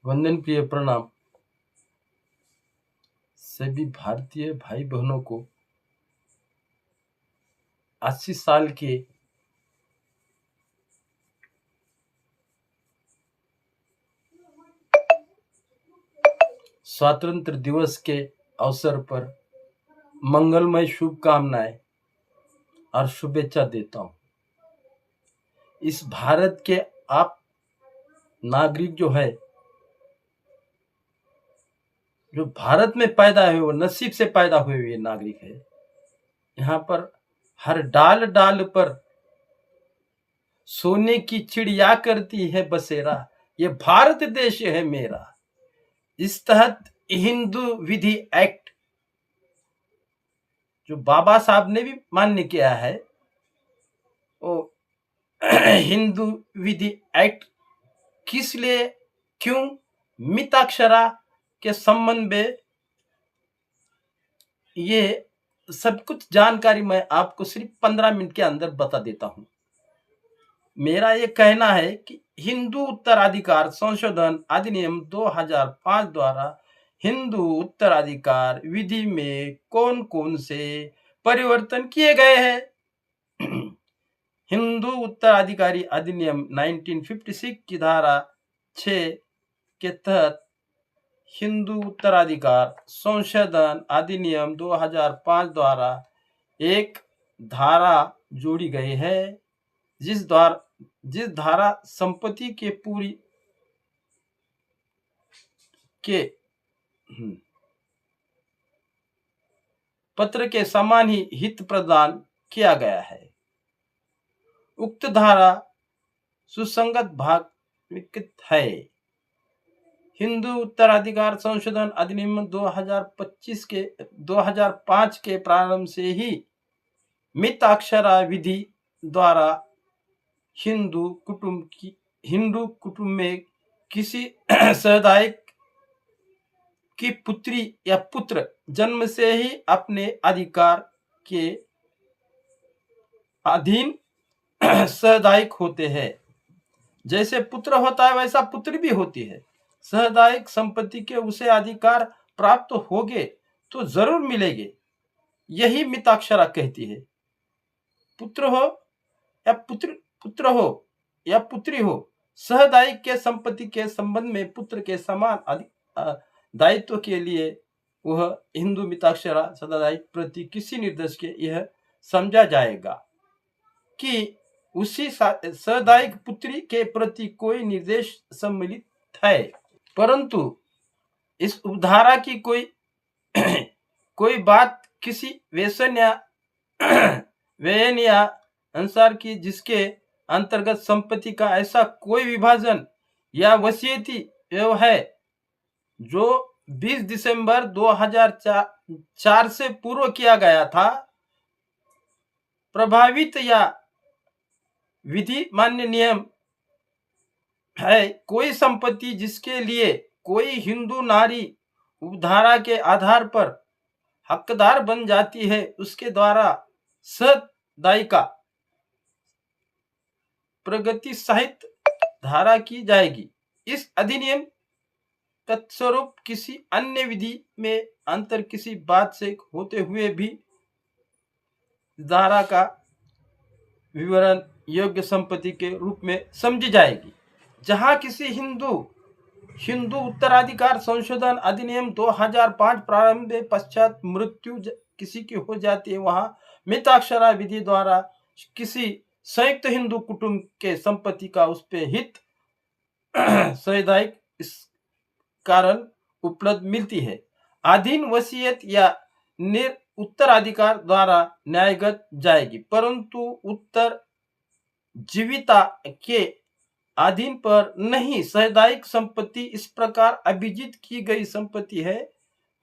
वंदन प्रिय प्रणाम सभी भारतीय भाई बहनों को 80 साल के स्वतंत्र दिवस के अवसर पर मंगलमय शुभकामनाएं और शुभेच्छा देता हूं। इस भारत के आप नागरिक जो है, जो भारत में पैदा हुए, वो नसीब से पैदा हुए नागरिक है। यहाँ पर हर डाल डाल पर सोने की चिड़िया करती है बसेरा, ये भारत देश है मेरा। इस तहत हिंदू विधि एक्ट जो बाबा साहब ने भी मान्य किया है, वो हिंदू विधि एक्ट किस लिए, क्यों, मिताक्षरा के संबंध में ये सब कुछ जानकारी मैं आपको सिर्फ 15 मिनट के अंदर बता देता हूं। मेरा ये कहना है कि हिंदू उत्तराधिकार संशोधन अधिनियम 2005 द्वारा हिंदू उत्तराधिकार विधि में कौन कौन से परिवर्तन किए गए हैं। हिंदू उत्तराधिकारी अधिनियम 1956 की धारा 6 के तहत हिंदू उत्तराधिकार संशोधन अधिनियम 2005 द्वारा एक धारा जोड़ी गई है, जिस धारा संपत्ति के पूरी के पत्र के समान ही हित प्रदान किया गया है। उक्त धारा सुसंगत भाग विकृत है। हिंदू उत्तराधिकार संशोधन अधिनियम 2005 के प्रारंभ से ही मिताक्षरा विधि द्वारा हिंदू कुटुंब में किसी सहदायक की पुत्री या पुत्र जन्म से ही अपने अधिकार के अधीन सहदायक होते हैं। जैसे पुत्र होता है वैसा पुत्री भी होती है। सहदायक संपत्ति के उसे अधिकार प्राप्त होगे तो जरूर मिलेंगे, यही मिताक्षरा कहती है। पुत्र हो या पुत्री हो, सहदायक के संपत्ति के संबंध में पुत्र के समान दायित्व के लिए वह हिंदू मिताक्षरा सहदायक प्रति किसी निर्देश के यह समझा जाएगा कि उसी सहदायक पुत्री के प्रति कोई निर्देश सम्मिलित है। परंतु इस उपधारा की कोई बात किसी व्यसन या अनुसार की जिसके अंतर्गत संपत्ति का ऐसा कोई विभाजन या वसीयती है जो 20 दिसंबर 2004 से पूर्व किया गया था, प्रभावित या विधि मान्य नियम है। कोई संपत्ति जिसके लिए कोई हिंदू नारी उपधारा के आधार पर हकदार बन जाती है, उसके द्वारा सहदायिका प्रगति सहित धारा की जाएगी। इस अधिनियम तत्स्वरूप किसी अन्य विधि में अंतर किसी बात से होते हुए भी धारा का विवरण योग्य संपत्ति के रूप में समझी जाएगी। जहां किसी हिंदू उत्तराधिकार संशोधन अधिनियम 2005 प्रारंभ में पश्चात मृत्यु किसी की हो जाती है, वहां मिताक्षरा विधि द्वारा किसी संयुक्त हिंदू कुटुंब के संपत्ति का उस पे हित सहदायक इस कारण उपलब्ध मिलती है। अधीन वसीयत या उत्तराधिकार द्वारा न्यायगत जाएगी, परंतु उत्तर जीविता के अधीन पर नहीं। सहदायिक संपत्ति इस प्रकार अभिजित की गई संपत्ति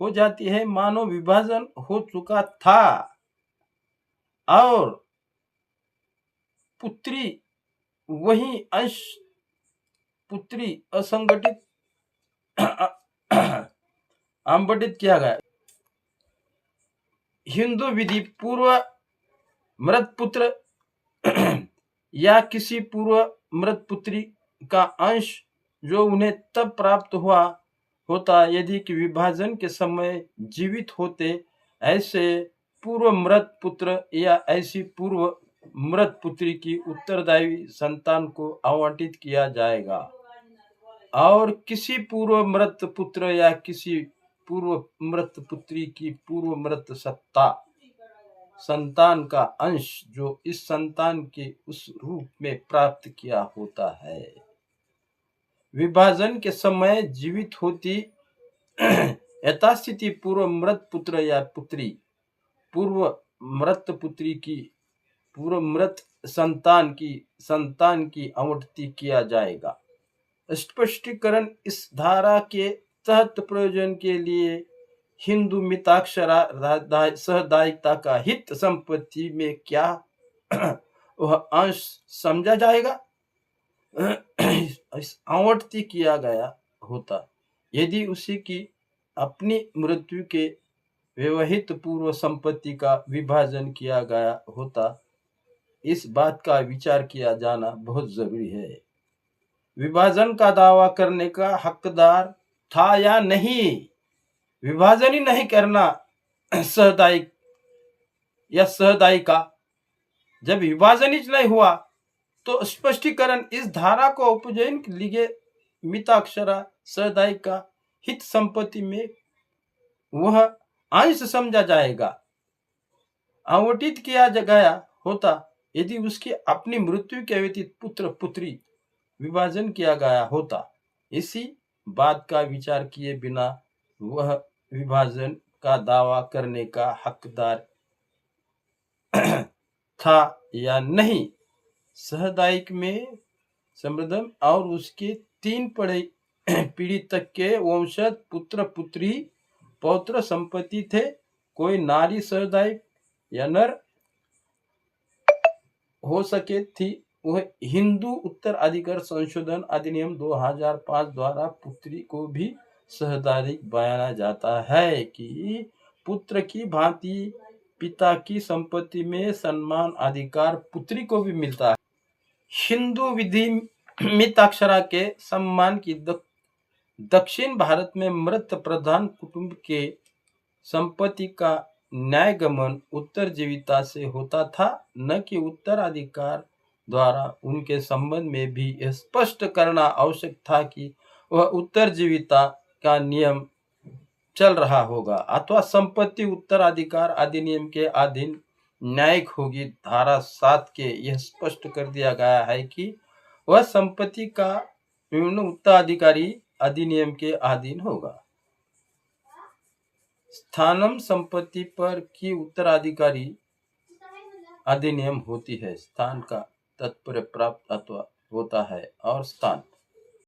हो जाती है मानो विभाजन हो चुका था और पुत्री वही अंश पुत्री असंगठित आवंटित किया गया। हिंदू विधि पूर्व मृत पुत्र या किसी पूर्व मृत पुत्री का अंश जो उन्हें तब प्राप्त हुआ होता यदि कि विभाजन के समय जीवित होते। ऐसे पूर्व मृत पुत्र या ऐसी पूर्व मृत पुत्री की उत्तरदायी संतान को आवंटित किया जाएगा, और किसी पूर्व मृत पुत्र या किसी पूर्व मृत पुत्री की पूर्व मृत सत्ता संतान का अंश जो इस संतान के उस रूप में प्राप्त किया होता है। विभाजन के समय जीवित होती यथास्थिति पूर्व मृत पुत्र या पुत्री पूर्व मृत पुत्री की पूर्व मृत संतान की आवंटित किया जाएगा। स्पष्टीकरण इस धारा के तहत प्रयोजन के लिए हिंदू मिताक्षरा सहदायिता का हित संपत्ति में क्या वह अंश समझा जाएगा आवंटित किया गया होता यदि उसी की अपनी मृत्यु के व्यवहित पूर्व संपत्ति का विभाजन किया गया होता। इस बात का विचार किया जाना बहुत जरूरी है। विभाजन का दावा करने का हकदार था या नहीं। विभाजन ही नहीं करना सहदायी या सहदायी का, जब विभाजन ही नहीं हुआ तो स्पष्टीकरण इस धारा को उपजन के लिए मिताक्षरा सहदायी का हित संपत्ति में वह अंश समझा जाएगा आवंटित किया गया होता यदि उसकी अपनी मृत्यु के व्यतीत पुत्र पुत्री विभाजन किया गया होता। इसी बात का विचार किए बिना वह विभाजन का दावा करने का हकदार था या नहीं। सहदायिक में समृद्धम और उसके 3 पीढ़ी तक के वंशज पुत्र पुत्री पौत्र संपत्ति थे। कोई नारी सहदायिक या नर हो सके थी। वह हिंदू उत्तराधिकार संशोधन अधिनियम 2005 द्वारा पुत्री को भी सहदायिक बनाया जाता है कि पुत्र की भांति पिता की संपत्ति में समान अधिकार पुत्री को भी मिलता है। हिंदू विधि मिताक्षरा के सम्मान की दक्षिण भारत में मृत प्रधान कुटुंब के संपत्ति का न्यायगमन उत्तरजीविता से होता था, न कि उत्तराधिकार द्वारा। उनके संबंध में भी यह स्पष्ट करना आवश्यक था कि वह उत्तरजीविता का नियम चल रहा होगा अथवा संपत्ति उत्तराधिकार अधिनियम के अधीन न्यायिक होगी। धारा 7 के यह स्पष्ट कर दिया गया है कि वह संपत्ति का उत्तराधिकारी अधिनियम के अधीन होगा। स्थानम संपत्ति पर की उत्तराधिकारी अधिनियम होती है। स्थान का तात्पर्य प्राप्त अथवा होता है और स्थान